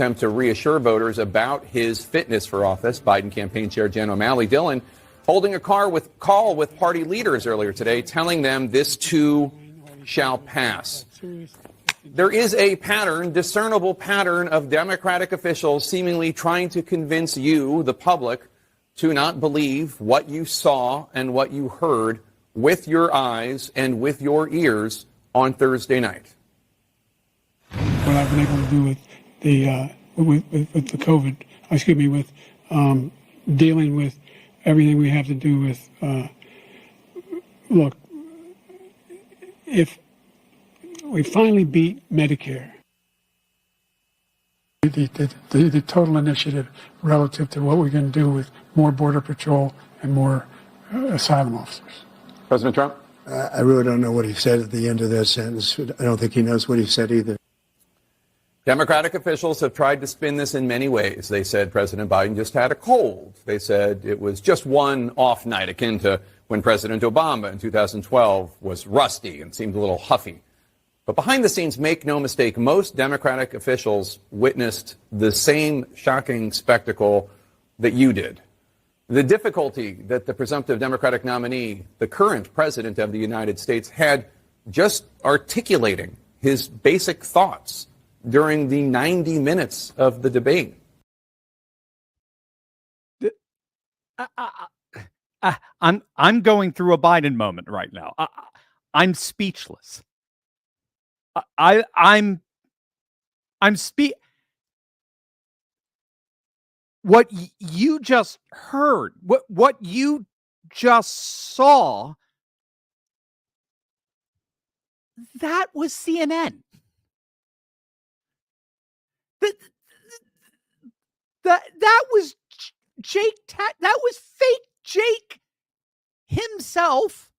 attempt to reassure voters about his fitness for office. Biden campaign chair Jen O'Malley Dillon holding a call with party leaders earlier today, telling them this too shall pass. There is a pattern, discernible pattern, of Democratic officials seemingly trying to convince you, the public, to not believe what you saw and what you heard with your eyes and with your ears on Thursday night. What I've been able to do with the with the COVID, with dealing with everything we have to do with. Look, if we finally beat Medicare, the total initiative relative to what we're going to do with more Border Patrol and more asylum officers. President Trump? I really don't know what he said at the end of that sentence. I don't think he knows what he said either. Democratic officials have tried to spin this in many ways. They said President Biden just had a cold. They said it was just one off night, akin to when President Obama in 2012 was rusty and seemed a little huffy. But behind the scenes, make no mistake, most Democratic officials witnessed the same shocking spectacle that you did. The difficulty that the presumptive Democratic nominee, the current president of the United States, had just articulating his basic thoughts during the 90 minutes of the debate. I'm going through a Biden moment right now. I'm speechless. What you just heard, what you just saw, that was CNN. That was Jake. That was fake Jake himself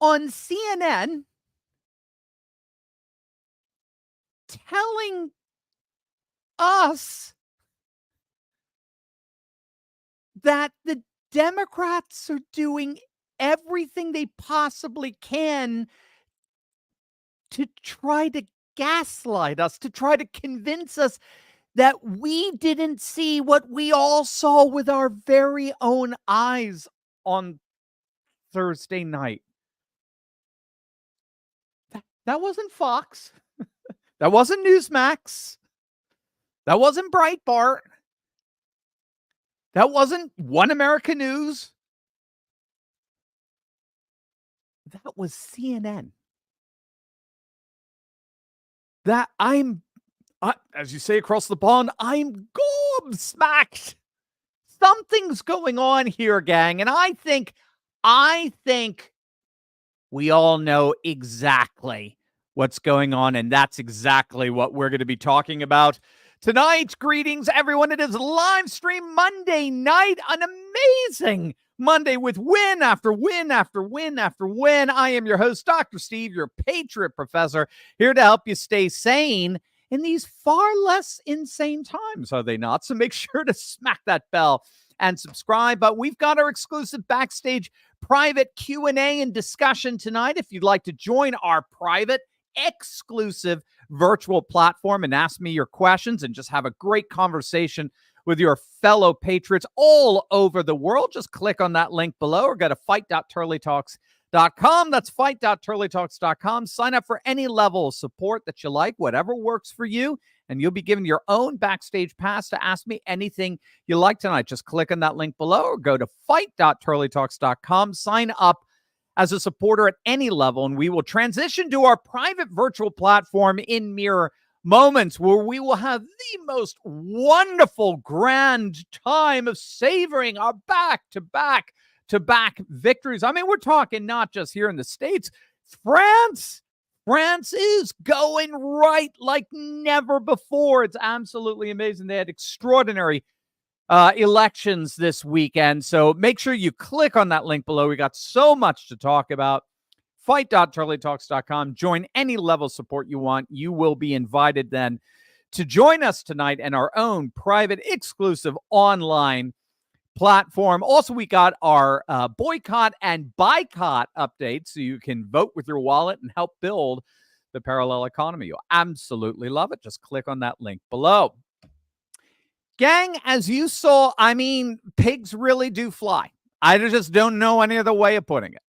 on CNN telling us that the Democrats are doing everything they possibly can to try to gaslight us, to try to convince us that we didn't see what we all saw with our very own eyes on Thursday night. That wasn't Fox. That wasn't Newsmax. That wasn't Breitbart. That wasn't One America News. That was CNN. That as you say across the pond, I'm gobsmacked. Something's going on here, gang. And I think we all know exactly what's going on. And that's exactly what we're going to be talking about tonight. Greetings, everyone. It is live stream Monday night, an amazing Monday with win after win after win after win. I am your host, Dr. Steve, your Patriot Professor, here to help you stay sane in these far less insane times, are they not? So make sure to smack that bell and subscribe. But we've got our exclusive Backstage private Q&A and discussion tonight. If you'd like to join our private, exclusive virtual platform and ask me your questions and just have a great conversation with your fellow patriots all over the world, just click on that link below or go to fight.turleytalks.com. That's fight.turleytalks.com. Sign up for any level of support that you like, whatever works for you, and you'll be given your own Backstage pass to ask me anything you like tonight. Just click on that link below or go to fight.turleytalks.com. Sign up as a supporter at any level, and we will transition to our private virtual platform in mere moments, where we will have the most wonderful, grand time of savoring our back-to-back victories. I mean, we're talking not just here in the States. France is going right like never before. It's absolutely amazing. They had extraordinary elections this weekend. So make sure you click on that link below. We got so much to talk about. Fight.turleytalks.com. Join any level of support you want. You will be invited then to join us tonight in our own private, exclusive online platform. Also, we got our boycott and boycott updates, so you can vote with your wallet and help build the parallel economy. You'll absolutely love it. Just click on that link below. Gang, as you saw, I mean, pigs really do fly. I just don't know any other way of putting it.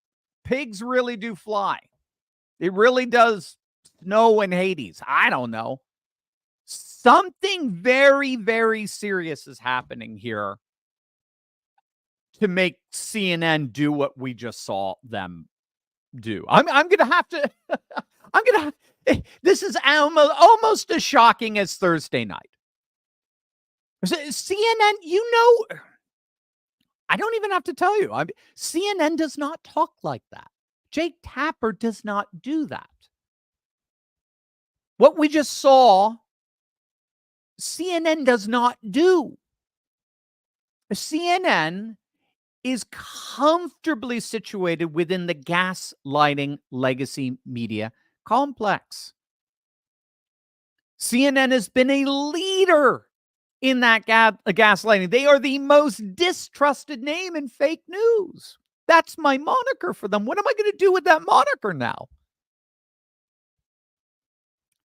Pigs really do fly. It really does snow in Hades. I don't know. Something very, very serious is happening here to make CNN do what we just saw them do. I'm going to have to, this is almost as shocking as Thursday night. CNN, you know, I don't even have to tell you. CNN does not talk like that. Jake Tapper does not do that. What we just saw, CNN does not do. CNN is comfortably situated within the gaslighting legacy media complex. CNN has been a leader in that gaslighting. They are the most distrusted name in fake news. That's my moniker for them. What am I going to do with that moniker now?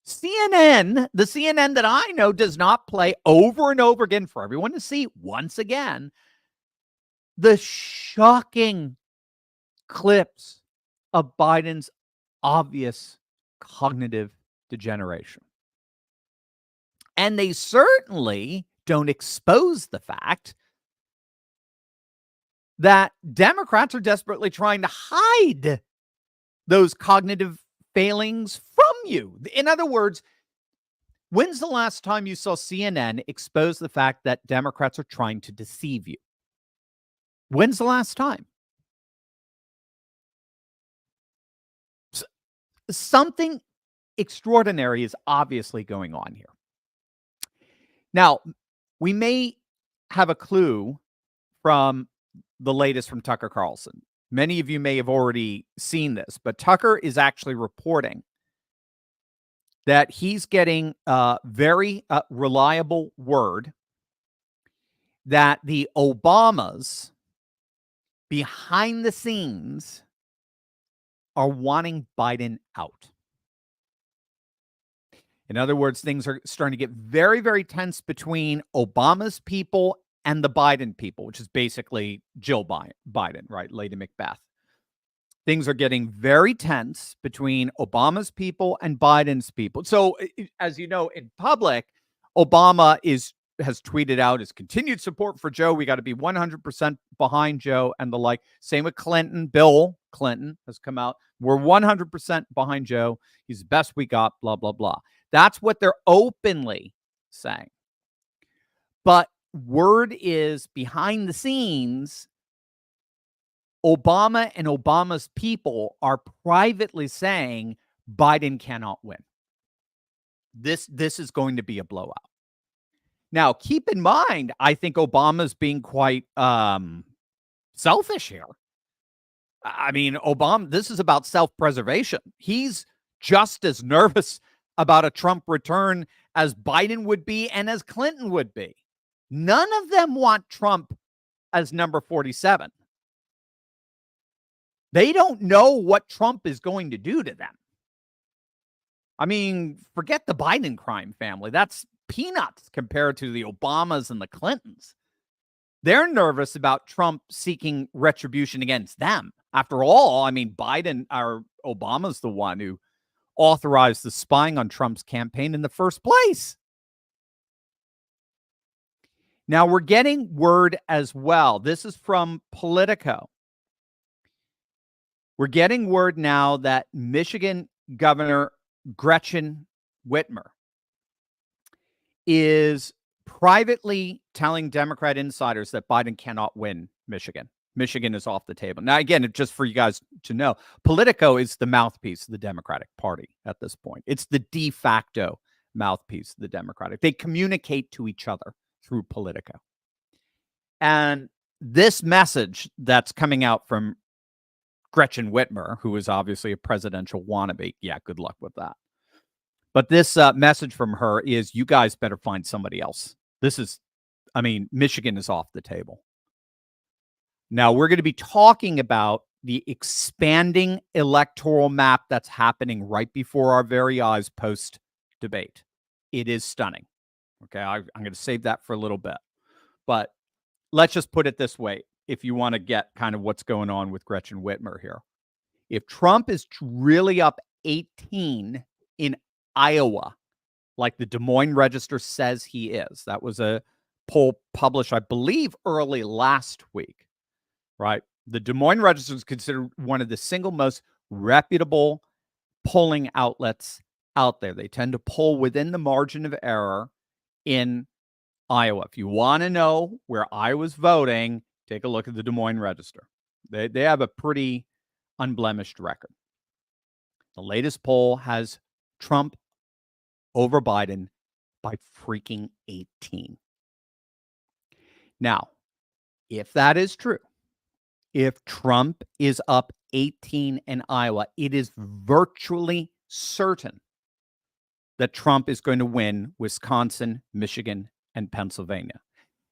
CNN, the CNN that I know, does not play over and over again for everyone to see once again the shocking clips of Biden's obvious cognitive degeneration. And they certainly don't expose the fact that Democrats are desperately trying to hide those cognitive failings from you. In other words, when's the last time you saw CNN expose the fact that Democrats are trying to deceive you? When's the last time? Something extraordinary is obviously going on here. Now, we may have a clue from the latest from Tucker Carlson. Many of you may have already seen this, but Tucker is actually reporting that he's getting very reliable word that the Obamas behind the scenes are wanting Biden out. In other words, things are starting to get very, very tense between Obama's people and the Biden people, which is basically Jill Biden, right? Lady Macbeth. Things are getting very tense between Obama's people and Biden's people. So, as you know, in public, Obama has tweeted out his continued support for Joe. We got to be 100% behind Joe and the like. Same with Clinton. Bill Clinton has come out. We're 100% behind Joe. He's the best we got, blah, blah, blah. That's what they're openly saying. But word is behind the scenes, Obama and Obama's people are privately saying Biden cannot win. This is going to be a blowout. Now, keep in mind, I think Obama's being quite selfish here. I mean, Obama, this is about self-preservation. He's just as nervous about a Trump return as Biden would be and as Clinton would be. None of them want Trump as number 47. They don't know what Trump is going to do to them. I mean, forget the Biden crime family. That's peanuts compared to the Obamas and the Clintons. They're nervous about Trump seeking retribution against them. After all, I mean, Obama's the one who authorized the spying on Trump's campaign in the first place. Now, we're getting word as well. This is from Politico. We're getting word now that Michigan Governor Gretchen Whitmer is privately telling Democrat insiders that Biden cannot win Michigan. Michigan is off the table. Now, again, just for you guys to know, Politico is the mouthpiece of the Democratic Party at this point. It's the de facto mouthpiece of the Democratic. They communicate to each other through Politico. And this message that's coming out from Gretchen Whitmer, who is obviously a presidential wannabe, yeah, good luck with that. But this message from her is, you guys better find somebody else. Michigan is off the table. Now, we're going to be talking about the expanding electoral map that's happening right before our very eyes post-debate. It is stunning. Okay, I'm going to save that for a little bit. But let's just put it this way, if you want to get kind of what's going on with Gretchen Whitmer here. If Trump is really up 18 in Iowa, like the Des Moines Register says he is, that was a poll published, I believe, early last week, right? The Des Moines Register is considered one of the single most reputable polling outlets out there. They tend to poll within the margin of error in Iowa. If you want to know where Iowa's voting, take a look at the Des Moines Register. They have a pretty unblemished record. The latest poll has Trump over Biden by freaking 18. Now, if that is true, if Trump is up 18 in Iowa, it is virtually certain that Trump is going to win Wisconsin, Michigan, and Pennsylvania.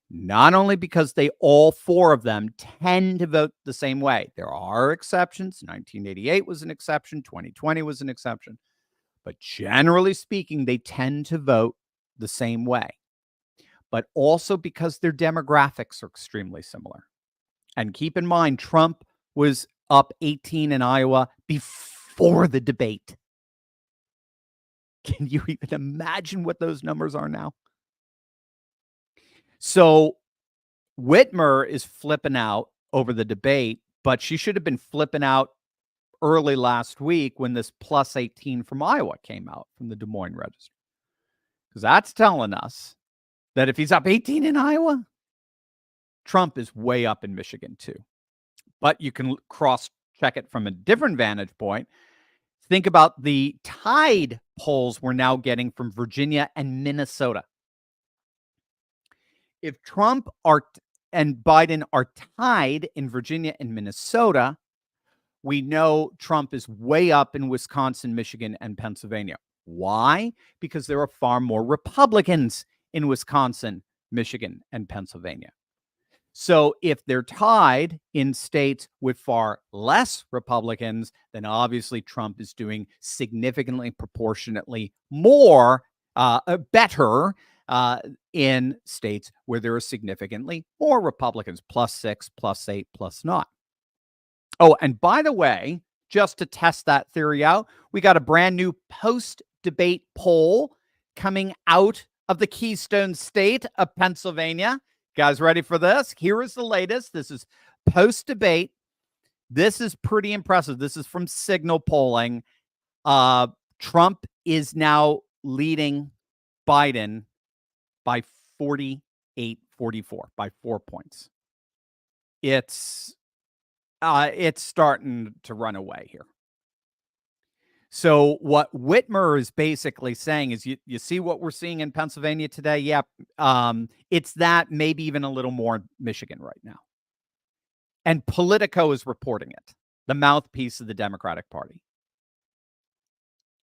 Not only because they all four of them tend to vote the same way. There are exceptions. 1988 was an exception. 2020 was an exception. But generally speaking, they tend to vote the same way. But also because their demographics are extremely similar. And keep in mind, Trump was up 18 in Iowa before the debate. Can you even imagine what those numbers are now? So Whitmer is flipping out over the debate, but she should have been flipping out early last week when this plus 18 from Iowa came out from the Des Moines Register. Because that's telling us that if he's up 18 in Iowa, Trump is way up in Michigan too. But you can cross-check it from a different vantage point. Think about the tied polls we're now getting from Virginia and Minnesota. If Trump and Biden are tied in Virginia and Minnesota, we know Trump is way up in Wisconsin, Michigan, and Pennsylvania. Why? Because there are far more Republicans in Wisconsin, Michigan, and Pennsylvania. So if they're tied in states with far less Republicans, then obviously Trump is doing significantly, proportionately more, better in states where there are significantly more Republicans, +6, +8, +9. Oh, and by the way, just to test that theory out, we got a brand new post-debate poll coming out of the Keystone State of Pennsylvania. Guys, ready for this? Here is the latest. This is post-debate. This is pretty impressive. This is from Signal Polling. Trump is now leading Biden by 48-44, by 4 points. It's starting to run away here. So what Whitmer is basically saying is, you see what we're seeing in Pennsylvania today? Yeah, it's that, maybe even a little more in Michigan right now. And Politico is reporting it, the mouthpiece of the Democratic Party.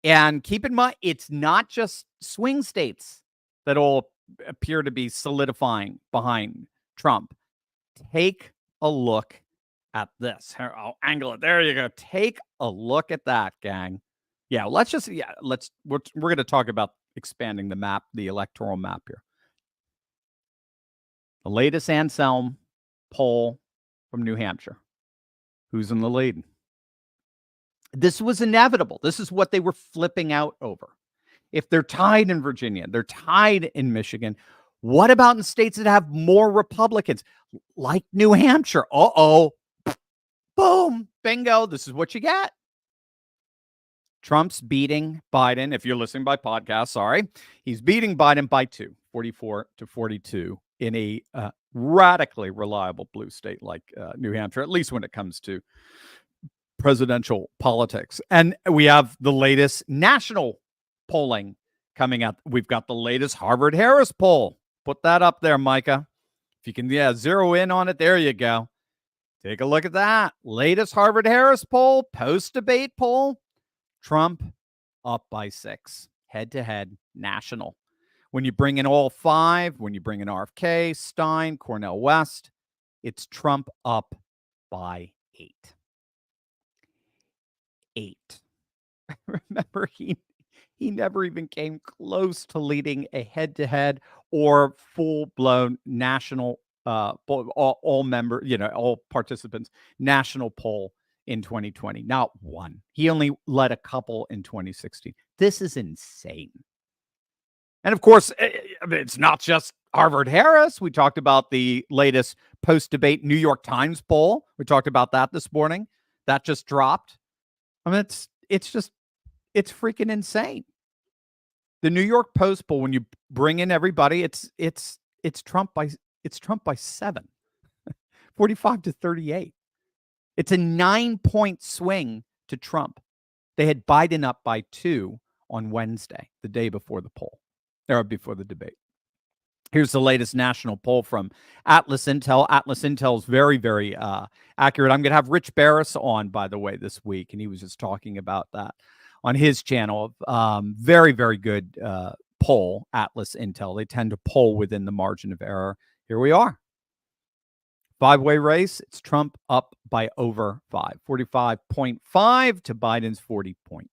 And keep in mind, it's not just swing states that all appear to be solidifying behind Trump. Take a look at this. Here, I'll angle it. There you go. Take a look at that, gang. Yeah, we're going to talk about expanding the map, the electoral map here. The latest Anselm poll from New Hampshire. Who's in the lead? This was inevitable. This is what they were flipping out over. If they're tied in Virginia, they're tied in Michigan, what about in states that have more Republicans, like New Hampshire? Boom, bingo. This is what you get. Trump's beating Biden. If you're listening by podcast, sorry. He's beating Biden by 2, 44-42 in a radically reliable blue state like New Hampshire, at least when it comes to presidential politics. And we have the latest national polling coming out. We've got the latest Harvard-Harris poll. Put that up there, Micah. If you can, zero in on it, there you go. Take a look at that. Latest Harvard-Harris poll, post-debate poll. Trump up by 6. Head-to-head, national. When you bring in all 5, when you bring in RFK, Stein, Cornel West, it's Trump up by 8. Remember, he never even came close to leading a head-to-head or full-blown national all participants national poll in 2020. Not one. He only led a couple in 2016. This is insane. And of course, it's not just Harvard-Harris. We talked about the latest post-debate New York Times poll. We talked about that this morning. That just dropped. I mean, it's freaking insane. The New York Post poll, when you bring in everybody, it's Trump by 7, 45-38. It's a 9-point swing to Trump. They had Biden up by 2 on Wednesday, the day before the poll, or before the debate. Here's the latest national poll from Atlas Intel. Atlas Intel is very, very accurate. I'm going to have Rich Barris on, by the way, this week, and he was just talking about that on his channel. Very, very good poll, Atlas Intel. They tend to poll within the margin of error. Here we are. 5-way race. It's Trump up by over 5, 45.5 to Biden's 40.3.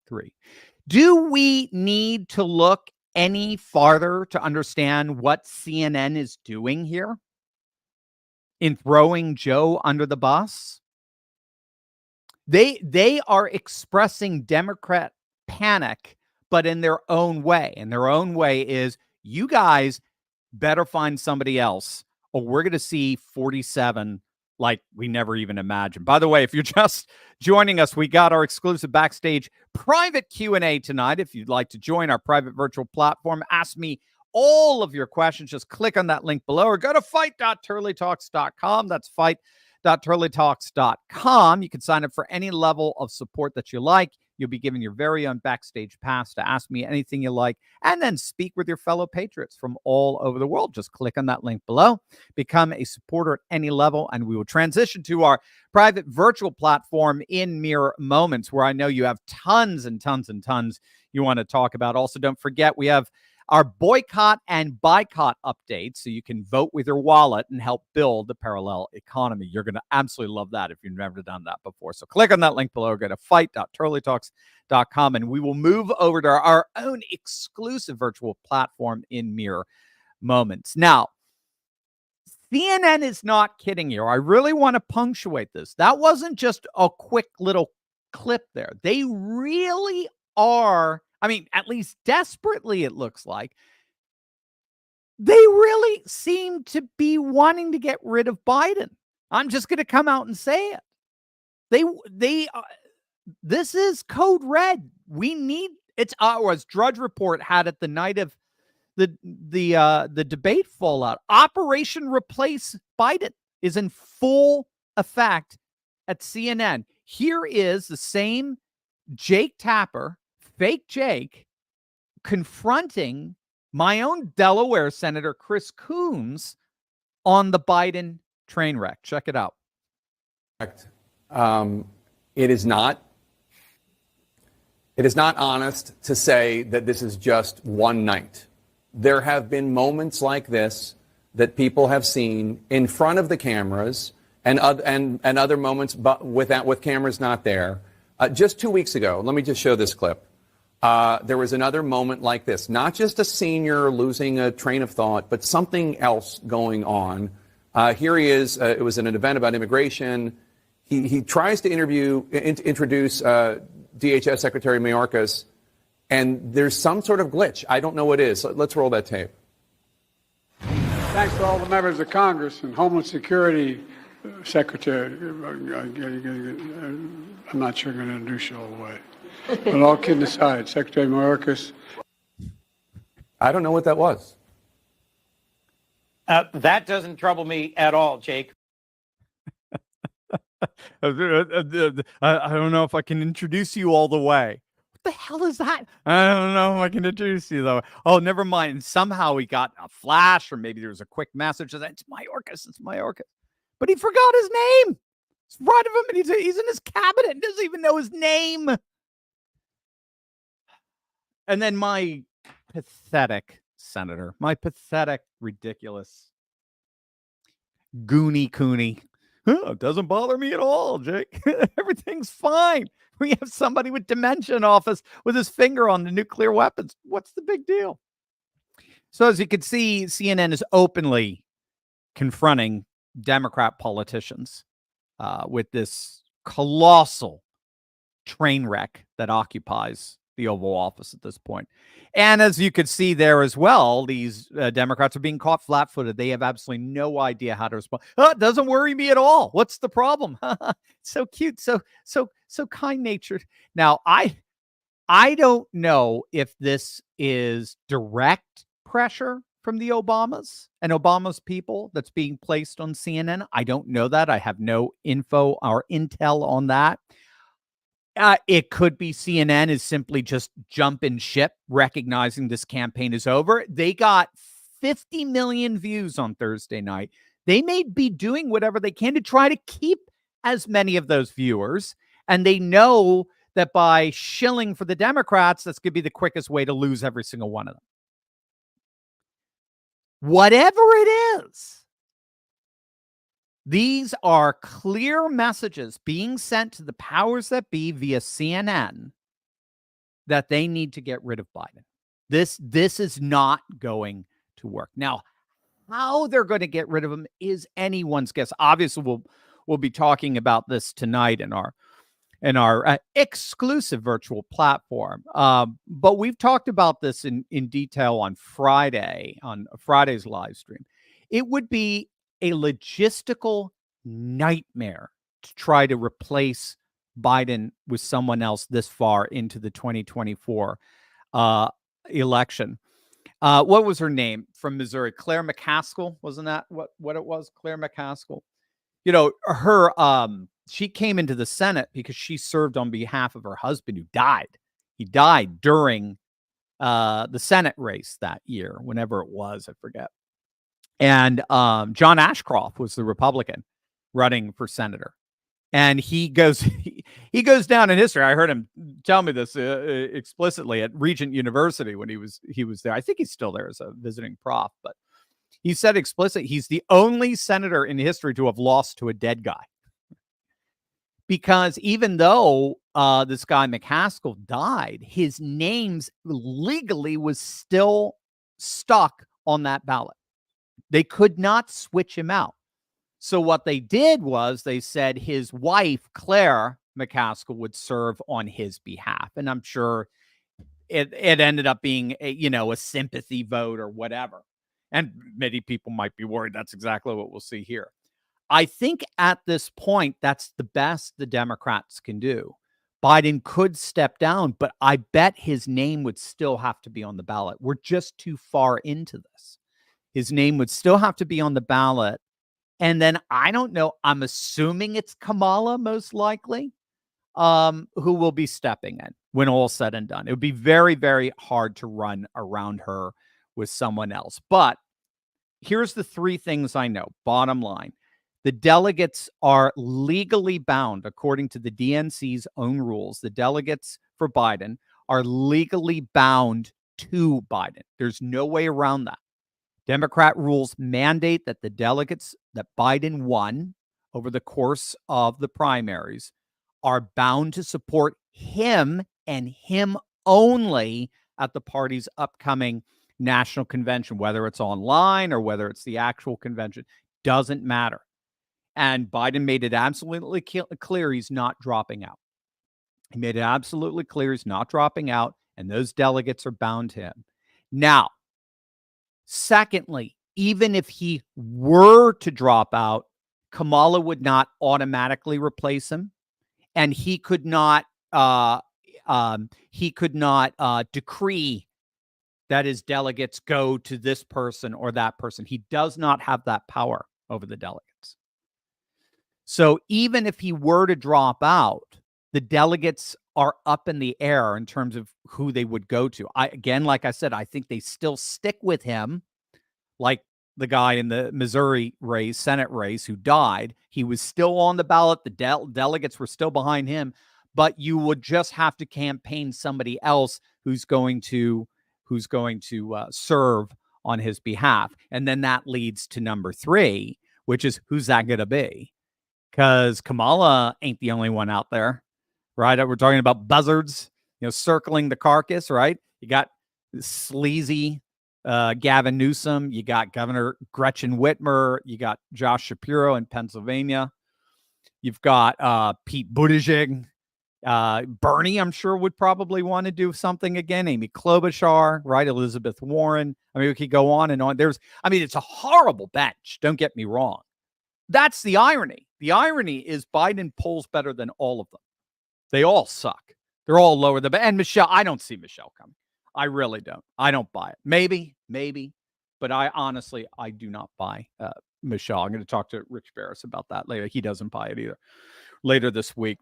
Do we need to look any farther to understand what CNN is doing here in throwing Joe under the bus? They are expressing Democrat panic, but in their own way. And their own way is, you guys better find somebody else, or we're going to see 47 like we never even imagined. By the way, if you're just joining us, we got our exclusive Backstage private Q&A tonight. If you'd like to join our private virtual platform, ask me all of your questions. Just click on that link below or go to fight.turleytalks.com. That's fight.turleytalks.com. You can sign up for any level of support that you like. You'll be given your very own Backstage pass to ask me anything you like, and then speak with your fellow patriots from all over the world. Just click on that link below, become a supporter at any level, and we will transition to our private virtual platform in mere moments, where I know you have tons and tons and tons you want to talk about. Also, don't forget, we have our boycott and boycott updates, so you can vote with your wallet and help build the parallel economy. You're going to absolutely love that if you've never done that before. So click on that link below, go to fight.turleytalks.com, and we will move over to our own exclusive virtual platform in mere moments. Now, CNN is not kidding you. I really want to punctuate this. That wasn't just a quick little clip there. They really are, I mean, at least desperately, it looks like, they really seem to be wanting to get rid of Biden. I'm just going to come out and say it. This is code red. We need, it's as Drudge Report had it the night of the debate fallout. Operation Replace Biden is in full effect at CNN. Here is the same Jake Tapper, fake Jake, confronting my own Delaware Senator Chris Coons on the Biden train wreck. Check it out. It is not honest to say that this is just one night. There have been moments like this that people have seen in front of the cameras, and other moments with cameras not there. Just 2 weeks ago, let me just show this clip. There was another moment like this, not just a senior losing a train of thought, but something else going on. Here he is. It was an event about immigration. He tries to introduce DHS Secretary Mayorkas, and there's some sort of glitch. I don't know what it is. Let's roll that tape. Thanks to all the members of Congress and Homeland Security Secretary. I'm not sure I'm going to introduce you all the way. But all kidding aside, Secretary Mayorkas. I don't know what that was. That doesn't trouble me at all, Jake. I don't know if I can introduce you all the way. What the hell is that? I don't know if I can introduce you though. Oh, never mind. And somehow he got a flash, or maybe there was a quick message that it's Mayorkas, it's Mayorkas. But he forgot his name. It's in front of him, and he's in his cabinet and doesn't even know his name. And then my pathetic senator, my pathetic, ridiculous Goonie Cooney, It doesn't bother me at all, Jake. Everything's fine. We have somebody with dementia in office with his finger on the nuclear weapons. What's the big deal? So as you can see, CNN is openly confronting Democrat politicians with this colossal train wreck that occupies the Oval Office at this point. And as you could see there as well, these Democrats are being caught flat-footed. They have absolutely no idea how to respond. Oh, it doesn't worry me at all. What's the problem? So cute, so kind-natured. Now, I don't know if this is direct pressure from the Obamas and Obama's people that's being placed on CNN. I don't know that. I have no info or intel on that. It could be CNN is simply just jumping ship, recognizing this campaign is over. They got 50 million views on Thursday night. They may be doing whatever they can to try to keep as many of those viewers. And they know that by shilling for the Democrats, that's going to be the quickest way to lose every single one of them. Whatever it is, these are clear messages being sent to the powers that be via CNN that they need to get rid of Biden. This is not going to work. Now, how they're going to get rid of him is anyone's guess. Obviously, we'll be talking about this tonight in our exclusive virtual platform. But we've talked about this in detail on Friday's live stream. It would be a logistical nightmare to try to replace Biden with someone else this far into the 2024 election. What was her name from Missouri? Claire McCaskill, wasn't that what it was? Claire McCaskill. You know, her she came into the Senate because she served on behalf of her husband who died. He died during the Senate race that year, whenever it was, I forget. And John Ashcroft was the Republican running for senator. And he goes down in history. I heard him tell me this explicitly at Regent University when he was there. I think he's still there as a visiting prof, but he said explicitly he's the only senator in history to have lost to a dead guy. Because even though this guy McCaskill died, his name legally was still stuck on that ballot. They could not switch him out. So what they did was they said his wife, Claire McCaskill, would serve on his behalf. And I'm sure it ended up being a sympathy vote or whatever. And many people might be worried that's exactly what we'll see here. I think at this point, that's the best the Democrats can do. Biden could step down, but I bet his name would still have to be on the ballot. We're just too far into this. His name would still have to be on the ballot. And then I don't know, I'm assuming it's Kamala most likely, who will be stepping in when all's said and done. It would be very, very hard to run around her with someone else. But here's the three things I know. Bottom line, the delegates are legally bound, according to the DNC's own rules. The delegates for Biden are legally bound to Biden. There's no way around that. Democrat rules mandate that the delegates that Biden won over the course of the primaries are bound to support him and him only at the party's upcoming national convention, whether it's online or whether it's the actual convention, doesn't matter. And Biden made it absolutely clear he's not dropping out. He made it absolutely clear he's not dropping out, and those delegates are bound to him. Now, secondly, even if he were to drop out, Kamala would not automatically replace him, and he could not decree that his delegates go to this person or that person. He does not have that power over the delegates. So even if he were to drop out, the delegates are up in the air in terms of who they would go to. Like I said, I think they still stick with him, like the guy in the Missouri race, Senate race, who died. He was still on the ballot. The delegates were still behind him, but you would just have to campaign somebody else who's going to serve on his behalf. And then that leads to number three, which is, who's that going to be? because Kamala ain't the only one out there, right? We're talking about buzzards, circling the carcass, right? You got sleazy Gavin Newsom. You got Governor Gretchen Whitmer. You got Josh Shapiro in Pennsylvania. You've got Pete Buttigieg. Bernie, I'm sure, would probably want to do something again. Amy Klobuchar, right? Elizabeth Warren. I mean, we could go on and on. It's a horrible bench. Don't get me wrong. That's the irony. The irony is Biden polls better than all of them. They all suck. They're all lower than, and Michelle, I don't see Michelle coming. I really don't. I don't buy it. Maybe, but I honestly do not buy Michelle. I'm going to talk to Rich Barris about that later. He doesn't buy it either. Later this week.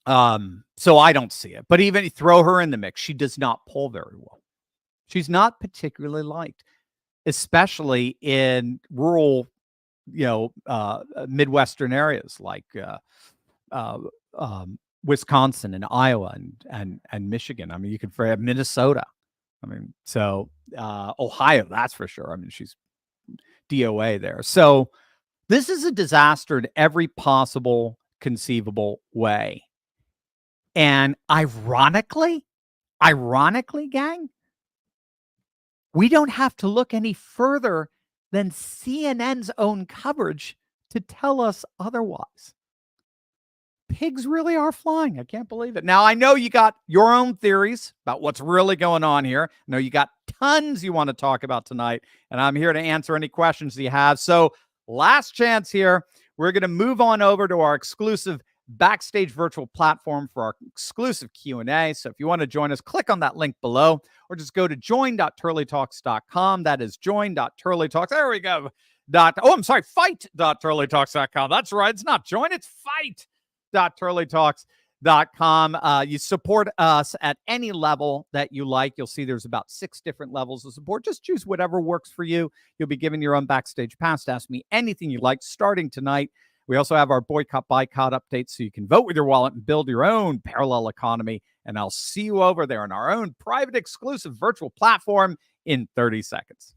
So I don't see it. But even throw her in the mix, she does not poll very well. She's not particularly liked, especially in rural, Midwestern areas like Wisconsin and Iowa and Michigan. I mean, you could have Minnesota. I mean, so Ohio, that's for sure. I mean, she's DOA there. So this is a disaster in every possible conceivable way. And ironically, gang, we don't have to look any further than CNN's own coverage to tell us otherwise. Pigs really are flying. I can't believe it. Now, I know you got your own theories about what's really going on here. I know you got tons you want to talk about tonight, and I'm here to answer any questions you have. So last chance here. We're going to move on over to our exclusive Backstage virtual platform for our exclusive Q&A. So if you want to join us, click on that link below or just go to join.turleytalks.com. That is join.turleytalks. There we go. Fight.turleytalks.com. That's right. It's not join, it's fight.turleytalks.com. You support us at any level that you like. You'll see there's about 6 different levels of support. Just choose whatever works for you. You'll be given your own Backstage pass to ask me anything you like starting tonight. We also have our boycott updates so you can vote with your wallet and build your own parallel economy. And I'll see you over there on our own private exclusive virtual platform in 30 seconds.